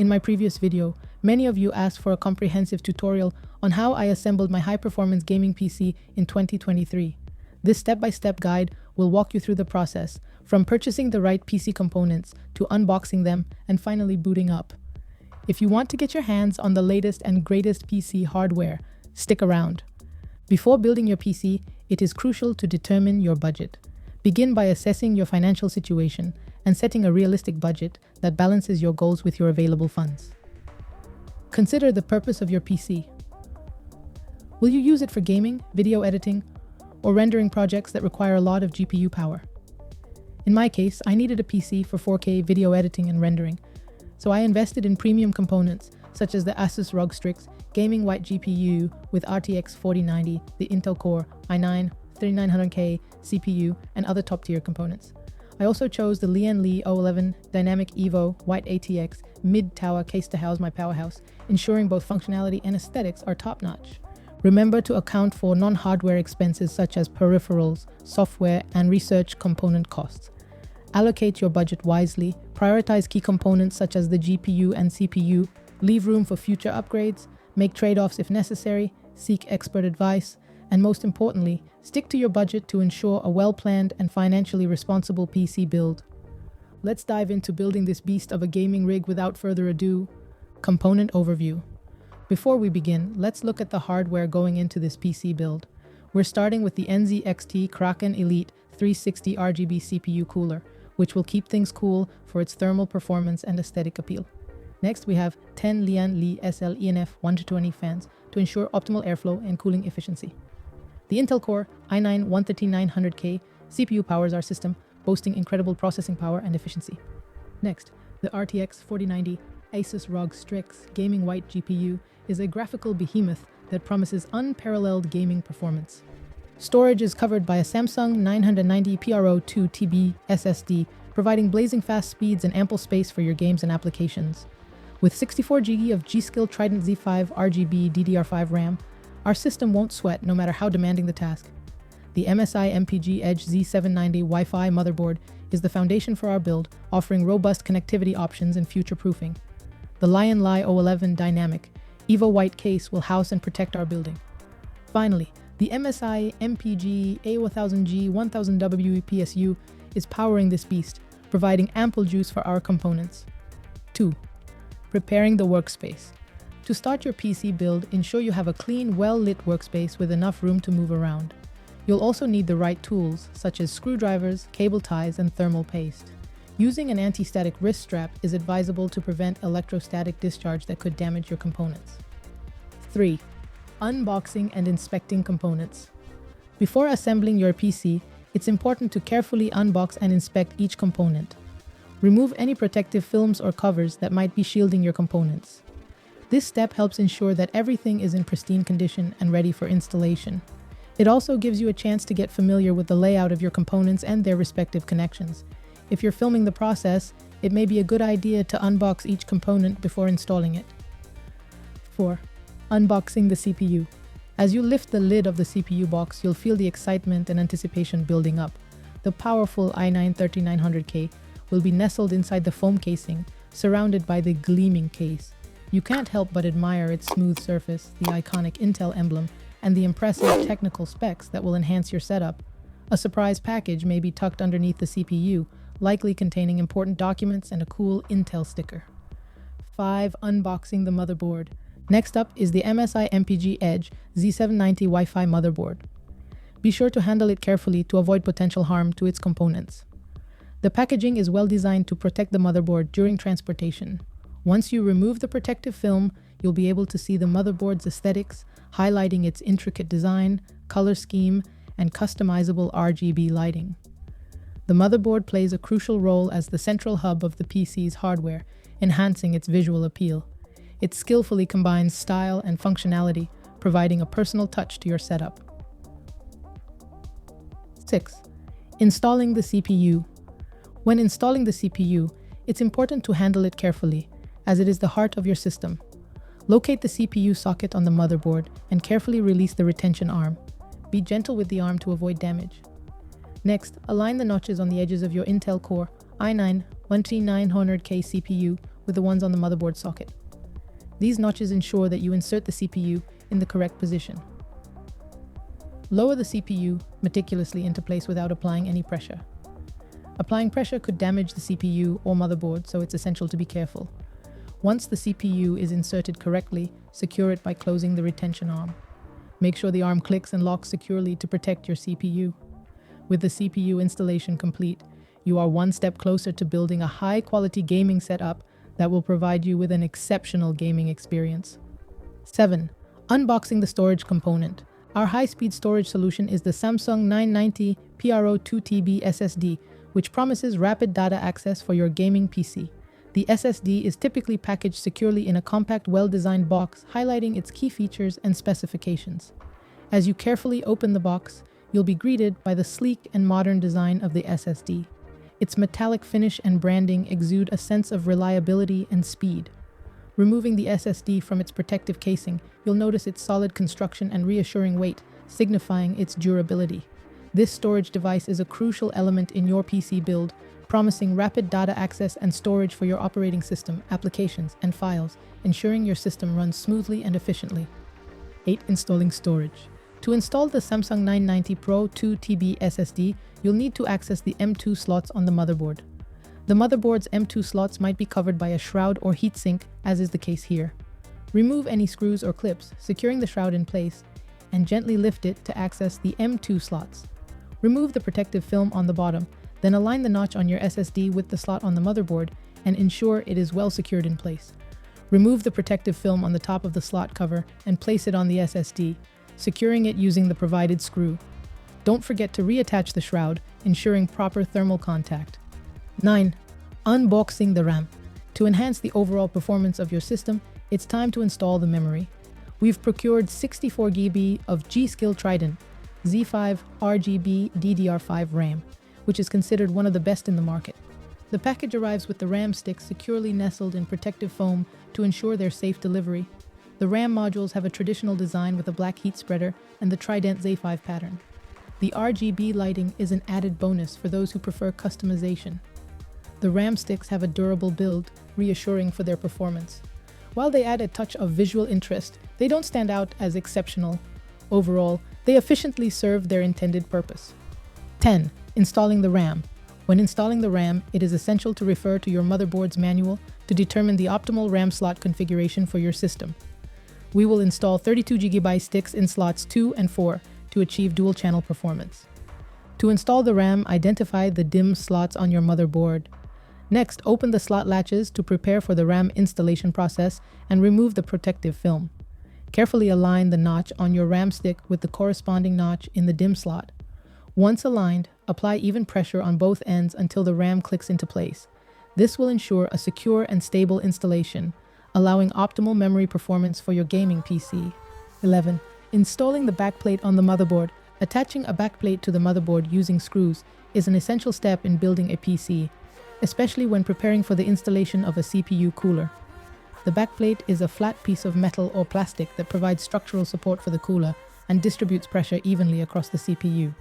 In my previous video, many of you asked for a comprehensive tutorial on how I assembled my high-performance gaming PC in 2023. This step-by-step guide will walk you through the process, from purchasing the right PC components to unboxing them and finally booting up. If you want to get your hands on the latest and greatest PC hardware, stick around. Before building your PC, it is crucial to determine your budget. Begin by assessing your financial situation and setting a realistic budget that balances your goals with your available funds. Consider the purpose of your PC. Will you use it for gaming, video editing, or rendering projects that require a lot of GPU power? In my case, I needed a PC for 4K video editing and rendering, so I invested in premium components such as the Asus ROG Strix gaming white GPU with RTX 4090, the Intel Core i9-3900K CPU, and other top-tier components. I also chose the Lian Li 011 Dynamic Evo White ATX mid-tower case to house my powerhouse, ensuring both functionality and aesthetics are top-notch. Remember to account for non-hardware expenses such as peripherals, software, and research component costs. Allocate your budget wisely, prioritize key components such as the GPU and CPU, leave room for future upgrades, make trade-offs if necessary, seek expert advice, and most importantly, stick to your budget to ensure a well-planned and financially responsible PC build. Let's dive into building this beast of a gaming rig without further ado. Component overview. Before we begin, let's look at the hardware going into this PC build. We're starting with the NZXT Kraken Elite 360 RGB CPU cooler, which will keep things cool for its thermal performance and aesthetic appeal. Next, we have 10 Lian Li SL ENF 120 fans to ensure optimal airflow and cooling efficiency. The Intel Core i9-13900K CPU powers our system, boasting incredible processing power and efficiency. Next, the RTX 4090 Asus ROG Strix gaming white GPU is a graphical behemoth that promises unparalleled gaming performance. Storage is covered by a Samsung 990 PRO2 TB SSD, providing blazing fast speeds and ample space for your games and applications. With 64GB of G-Skill Trident Z5 RGB DDR5 RAM, our system won't sweat no matter how demanding the task. The MSI MPG Edge Z790 Wi-Fi motherboard is the foundation for our build, offering robust connectivity options and future-proofing. The Lian Li 011 Dynamic Evo White case will house and protect our building. Finally, the MSI MPG A1000G 1000W PSU is powering this beast, providing ample juice for our components. 2. Preparing the workspace. To start your PC build, ensure you have a clean, well-lit workspace with enough room to move around. You'll also need the right tools, such as screwdrivers, cable ties, and thermal paste. Using an anti-static wrist strap is advisable to prevent electrostatic discharge that could damage your components. 3. Unboxing and inspecting components. Before assembling your PC, it's important to carefully unbox and inspect each component. Remove any protective films or covers that might be shielding your components. This step helps ensure that everything is in pristine condition and ready for installation. It also gives you a chance to get familiar with the layout of your components and their respective connections. If you're filming the process, it may be a good idea to unbox each component before installing it. 4. Unboxing the CPU. As you lift the lid of the CPU box, you'll feel the excitement and anticipation building up. The powerful i9-3900K will be nestled inside the foam casing, surrounded by the gleaming case. You can't help but admire its smooth surface, the iconic Intel emblem, and the impressive technical specs that will enhance your setup. A surprise package may be tucked underneath the CPU, likely containing important documents and a cool Intel sticker. 5. Unboxing the motherboard. Next up is the MSI MPG Edge Z790 Wi-Fi motherboard. Be sure to handle it carefully to avoid potential harm to its components. The packaging is well designed to protect the motherboard during transportation. Once you remove the protective film, you'll be able to see the motherboard's aesthetics, highlighting its intricate design, color scheme, and customizable RGB lighting. The motherboard plays a crucial role as the central hub of the PC's hardware, enhancing its visual appeal. It skillfully combines style and functionality, providing a personal touch to your setup. 6. Installing the CPU. When installing the CPU, it's important to handle it carefully, as it is the heart of your system. Locate the CPU socket on the motherboard and carefully release the retention arm. Be gentle with the arm to avoid damage. Next, align the notches on the edges of your Intel Core i9-13900K CPU with the ones on the motherboard socket. These notches ensure that you insert the CPU in the correct position. Lower the CPU meticulously into place without applying any pressure. Applying pressure could damage the CPU or motherboard, so it's essential to be careful. Once the CPU is inserted correctly, secure it by closing the retention arm. Make sure the arm clicks and locks securely to protect your CPU. With the CPU installation complete, you are one step closer to building a high-quality gaming setup that will provide you with an exceptional gaming experience. 7. Unboxing the storage component. Our high-speed storage solution is the Samsung 990 PRO 2TB SSD, which promises rapid data access for your gaming PC. The SSD is typically packaged securely in a compact, well-designed box, highlighting its key features and specifications. As you carefully open the box, you'll be greeted by the sleek and modern design of the SSD. Its metallic finish and branding exude a sense of reliability and speed. Removing the SSD from its protective casing, you'll notice its solid construction and reassuring weight, signifying its durability. This storage device is a crucial element in your PC build, promising rapid data access and storage for your operating system, applications, and files, ensuring your system runs smoothly and efficiently. 8. Installing storage. To install the Samsung 990 Pro 2TB SSD, you'll need to access the M2 slots on the motherboard. The motherboard's M2 slots might be covered by a shroud or heatsink, as is the case here. Remove any screws or clips, securing the shroud in place, and gently lift it to access the M2 slots. Remove the protective film on the bottom, then align the notch on your SSD with the slot on the motherboard and ensure it is well secured in place. Remove the protective film on the top of the slot cover and place it on the SSD, securing it using the provided screw. Don't forget to reattach the shroud, ensuring proper thermal contact. 9. Unboxing the RAM. To enhance the overall performance of your system, it's time to install the memory. We've procured 64GB of G.Skill Trident Z5 RGB DDR5 RAM, which is considered one of the best in the market. The package arrives with the RAM sticks securely nestled in protective foam to ensure their safe delivery. The RAM modules have a traditional design with a black heat spreader and the Trident Z5 pattern. The RGB lighting is an added bonus for those who prefer customization. The RAM sticks have a durable build, reassuring for their performance. While they add a touch of visual interest, they don't stand out as exceptional. Overall, they efficiently serve their intended purpose. 10. Installing the RAM. When installing the RAM, it is essential to refer to your motherboard's manual to determine the optimal RAM slot configuration for your system. We will install 32GB sticks in slots 2 and 4 to achieve dual-channel performance. To install the RAM, identify the DIMM slots on your motherboard. Next, open the slot latches to prepare for the RAM installation process and remove the protective film. Carefully align the notch on your RAM stick with the corresponding notch in the DIMM slot. Once aligned, apply even pressure on both ends until the RAM clicks into place. This will ensure a secure and stable installation, allowing optimal memory performance for your gaming PC. 11. Installing the backplate on the motherboard. Attaching a backplate to the motherboard using screws is an essential step in building a PC, especially when preparing for the installation of a CPU cooler. The backplate is a flat piece of metal or plastic that provides structural support for the cooler and distributes pressure evenly across the CPU.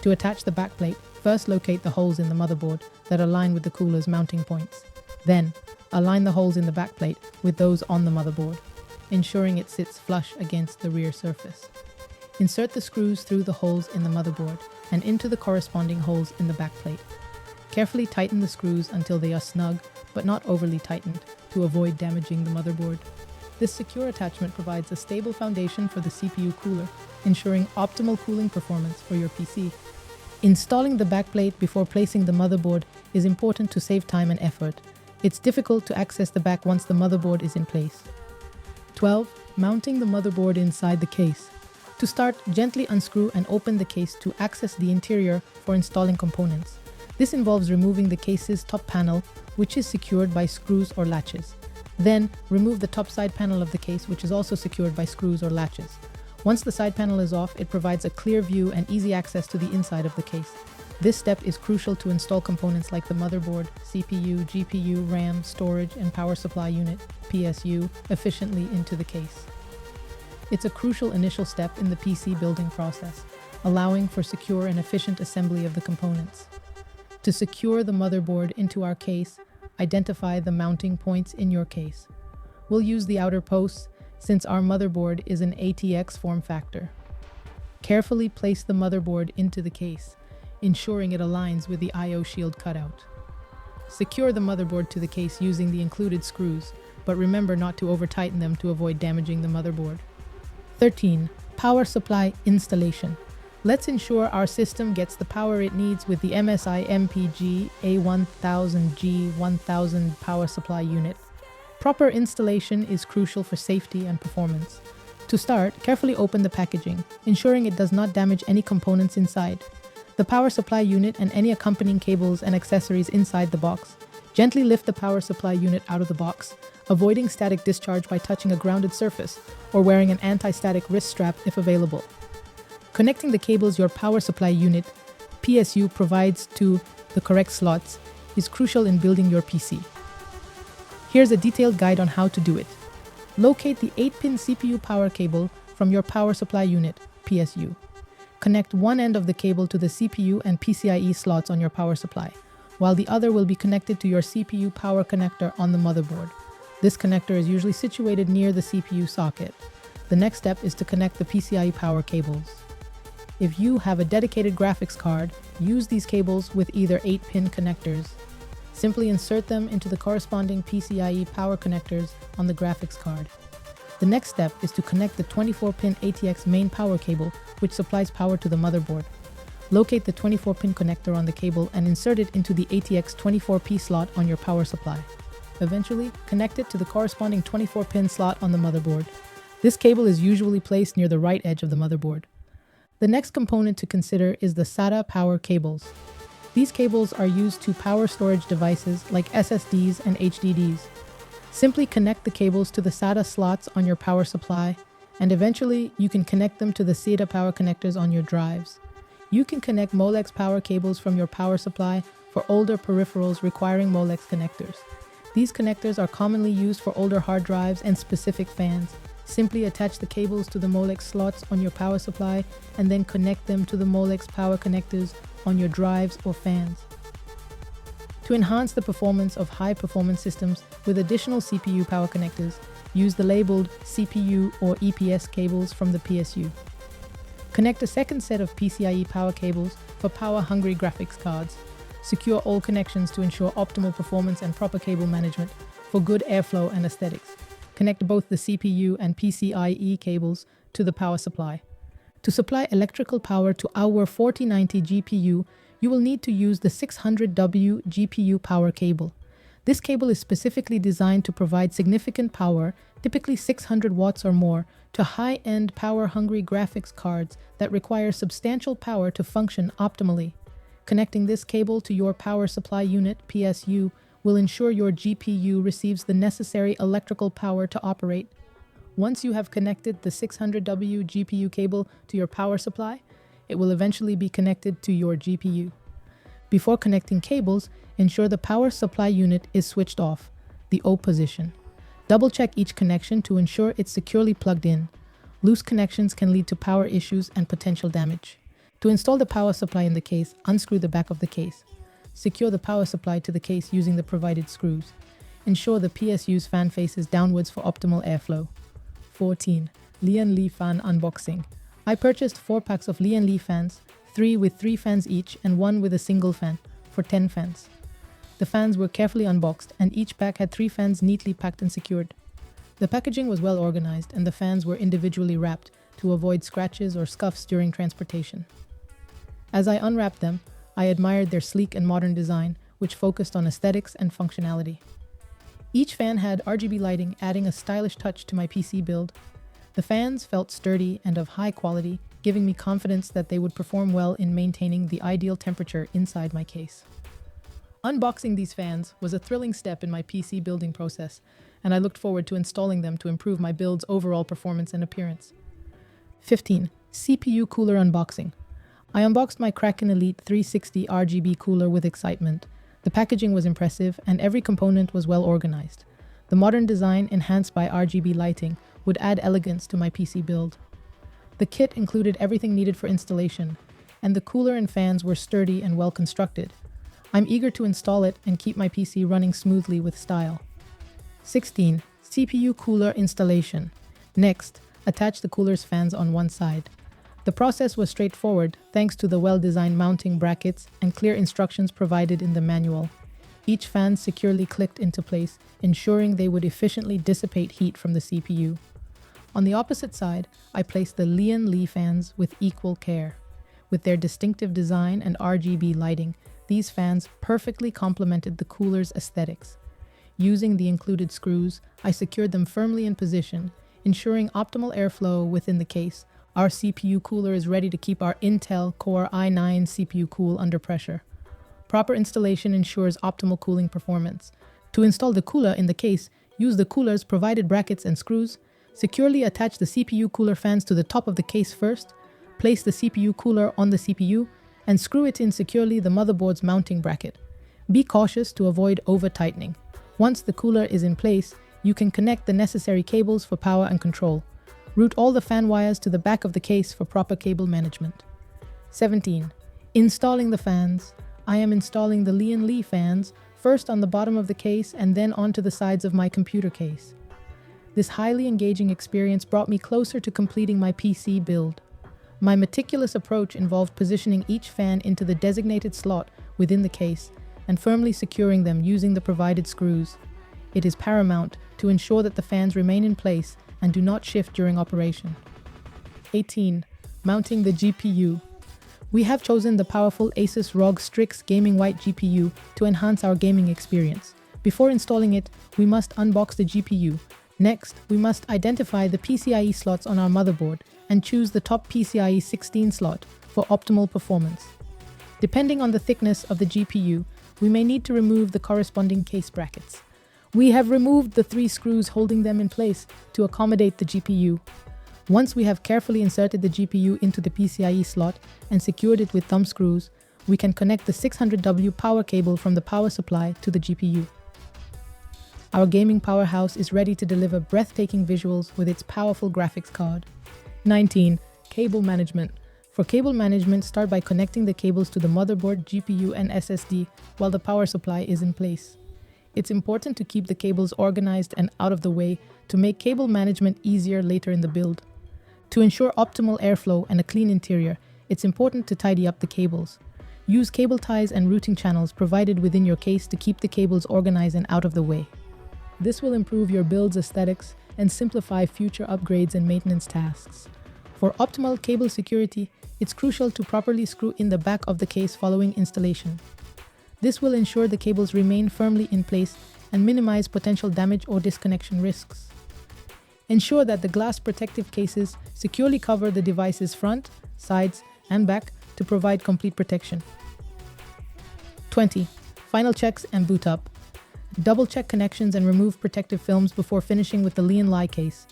To attach the backplate, first locate the holes in the motherboard that align with the cooler's mounting points. Then, align the holes in the backplate with those on the motherboard, ensuring it sits flush against the rear surface. Insert the screws through the holes in the motherboard and into the corresponding holes in the backplate. Carefully tighten the screws until they are snug, but not overly tightened, to avoid damaging the motherboard. This secure attachment provides a stable foundation for the CPU cooler, ensuring optimal cooling performance for your PC. Installing the backplate before placing the motherboard is important to save time and effort. It's difficult to access the back once the motherboard is in place. 12. Mounting the motherboard inside the case. To start, gently unscrew and open the case to access the interior for installing components. This involves removing the case's top panel, which is secured by screws or latches. Then, remove the top side panel of the case, which is also secured by screws or latches. Once the side panel is off, it provides a clear view and easy access to the inside of the case. This step is crucial to install components like the motherboard, CPU, GPU, RAM, storage, and power supply unit, PSU, efficiently into the case. It's a crucial initial step in the PC building process, allowing for secure and efficient assembly of the components. To secure the motherboard into our case, identify the mounting points in your case. We'll use the outer posts since our motherboard is an ATX form factor. Carefully place the motherboard into the case, ensuring it aligns with the I/O shield cutout. Secure the motherboard to the case using the included screws, but remember not to over-tighten them to avoid damaging the motherboard. 13. Power supply installation. Let's ensure our system gets the power it needs with the MSI MPG A1000G1000 power supply unit. Proper installation is crucial for safety and performance. To start, carefully open the packaging, ensuring it does not damage any components inside. The power supply unit and any accompanying cables and accessories inside the box. Gently lift the power supply unit out of the box, avoiding static discharge by touching a grounded surface or wearing an anti-static wrist strap if available. Connecting the cables your power supply unit, PSU, provides to the correct slots is crucial in building your PC. Here's a detailed guide on how to do it. Locate the 8-pin CPU power cable from your power supply unit, PSU. Connect one end of the cable to the CPU and PCIe slots on your power supply, while the other will be connected to your CPU power connector on the motherboard. This connector is usually situated near the CPU socket. The next step is to connect the PCIe power cables. If you have a dedicated graphics card, use these cables with either 8-pin connectors. Simply insert them into the corresponding PCIe power connectors on the graphics card. The next step is to connect the 24-pin ATX main power cable, which supplies power to the motherboard. Locate the 24-pin connector on the cable and insert it into the ATX 24P slot on your power supply. Eventually, connect it to the corresponding 24-pin slot on the motherboard. This cable is usually placed near the right edge of the motherboard. The next component to consider is the SATA power cables. These cables are used to power storage devices like SSDs and HDDs. Simply connect the cables to the SATA slots on your power supply, and eventually you can connect them to the SATA power connectors on your drives. You can connect Molex power cables from your power supply for older peripherals requiring Molex connectors. These connectors are commonly used for older hard drives and specific fans. Simply attach the cables to the Molex slots on your power supply and then connect them to the Molex power connectors on your drives or fans. To enhance the performance of high-performance systems with additional CPU power connectors, use the labeled CPU or EPS cables from the PSU. Connect a second set of PCIe power cables for power-hungry graphics cards. Secure all connections to ensure optimal performance and proper cable management for good airflow and aesthetics. Connect both the CPU and PCIe cables to the power supply. To supply electrical power to our 4090 GPU, you will need to use the 600W GPU power cable. This cable is specifically designed to provide significant power, typically 600 watts or more, to high-end power-hungry graphics cards that require substantial power to function optimally. Connecting this cable to your power supply unit, PSU, will ensure your GPU receives the necessary electrical power to operate. Once you have connected the 600W GPU cable to your power supply, it will eventually be connected to your GPU. Before connecting cables, ensure the power supply unit is switched off, the O position. Double-check each connection to ensure it's securely plugged in. Loose connections can lead to power issues and potential damage. To install the power supply in the case, unscrew the back of the case. Secure the power supply to the case using the provided screws. Ensure the PSU's fan faces downwards for optimal airflow. 14. Lian Li fan unboxing. I purchased 4 packs of Lian Li fans, 3 with 3 fans each and 1 with a single fan, for 10 fans. The fans were carefully unboxed and each pack had 3 fans neatly packed and secured. The packaging was well organized and the fans were individually wrapped to avoid scratches or scuffs during transportation. As I unwrapped them, I admired their sleek and modern design, which focused on aesthetics and functionality. Each fan had RGB lighting, adding a stylish touch to my PC build. The fans felt sturdy and of high quality, giving me confidence that they would perform well in maintaining the ideal temperature inside my case. Unboxing these fans was a thrilling step in my PC building process, and I looked forward to installing them to improve my build's overall performance and appearance. 15. CPU cooler unboxing. I unboxed my Kraken Elite 360 RGB cooler with excitement. The packaging was impressive and every component was well organized. The modern design, enhanced by RGB lighting, would add elegance to my PC build. The kit included everything needed for installation, and the cooler and fans were sturdy and well constructed. I'm eager to install it and keep my PC running smoothly with style. 16. CPU cooler installation. Next, attach the cooler's fans on one side. The process was straightforward thanks to the well-designed mounting brackets and clear instructions provided in the manual. Each fan securely clicked into place, ensuring they would efficiently dissipate heat from the CPU. On the opposite side, I placed the Lian Li fans with equal care. With their distinctive design and RGB lighting, these fans perfectly complemented the cooler's aesthetics. Using the included screws, I secured them firmly in position, ensuring optimal airflow within the case. Our CPU cooler is ready to keep our Intel Core i9 CPU cool under pressure. Proper installation ensures optimal cooling performance. To install the cooler in the case, use the cooler's provided brackets and screws. Securely attach the CPU cooler fans to the top of the case first. Place the CPU cooler on the CPU and screw it in securely the motherboard's mounting bracket. Be cautious to avoid over-tightening. Once the cooler is in place, you can connect the necessary cables for power and control. Route all the fan wires to the back of the case for proper cable management. 17. Installing the fans. I am installing the Lian Li fans, first on the bottom of the case and then onto the sides of my computer case. This highly engaging experience brought me closer to completing my PC build. My meticulous approach involved positioning each fan into the designated slot within the case and firmly securing them using the provided screws. It is paramount to ensure that the fans remain in place and do not shift during operation. 18. Mounting the GPU. We have chosen the powerful Asus ROG Strix Gaming White GPU to enhance our gaming experience. Before installing it, we must unbox the GPU. Next, we must identify the PCIe slots on our motherboard and choose the top PCIe 16 slot for optimal performance. Depending on the thickness of the GPU, we may need to remove the corresponding case brackets. We have removed the 3 screws holding them in place to accommodate the GPU. Once we have carefully inserted the GPU into the PCIe slot and secured it with thumb screws, we can connect the 600W power cable from the power supply to the GPU. Our gaming powerhouse is ready to deliver breathtaking visuals with its powerful graphics card. 19. Cable management. For cable management, start by connecting the cables to the motherboard, GPU, and SSD while the power supply is in place. It's important to keep the cables organized and out of the way to make cable management easier later in the build. To ensure optimal airflow and a clean interior, it's important to tidy up the cables. Use cable ties and routing channels provided within your case to keep the cables organized and out of the way. This will improve your build's aesthetics and simplify future upgrades and maintenance tasks. For optimal cable security, it's crucial to properly screw in the back of the case following installation. This will ensure the cables remain firmly in place and minimize potential damage or disconnection risks. Ensure that the glass protective cases securely cover the device's front, sides, and back to provide complete protection. 20. Final checks and boot up. Double-check connections and remove protective films before finishing with the Lian Li case.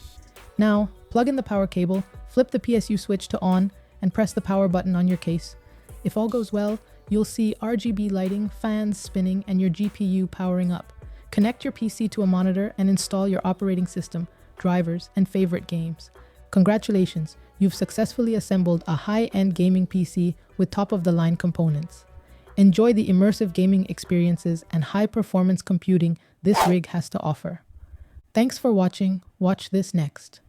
Now, plug in the power cable, flip the PSU switch to on, and press the power button on your case. If all goes well, you'll see RGB lighting, fans spinning, and your GPU powering up. Connect your PC to a monitor and install your operating system, drivers, and favorite games. Congratulations, you've successfully assembled a high-end gaming PC with top-of-the-line components. Enjoy the immersive gaming experiences and high-performance computing this rig has to offer. Thanks for watching. Watch this next.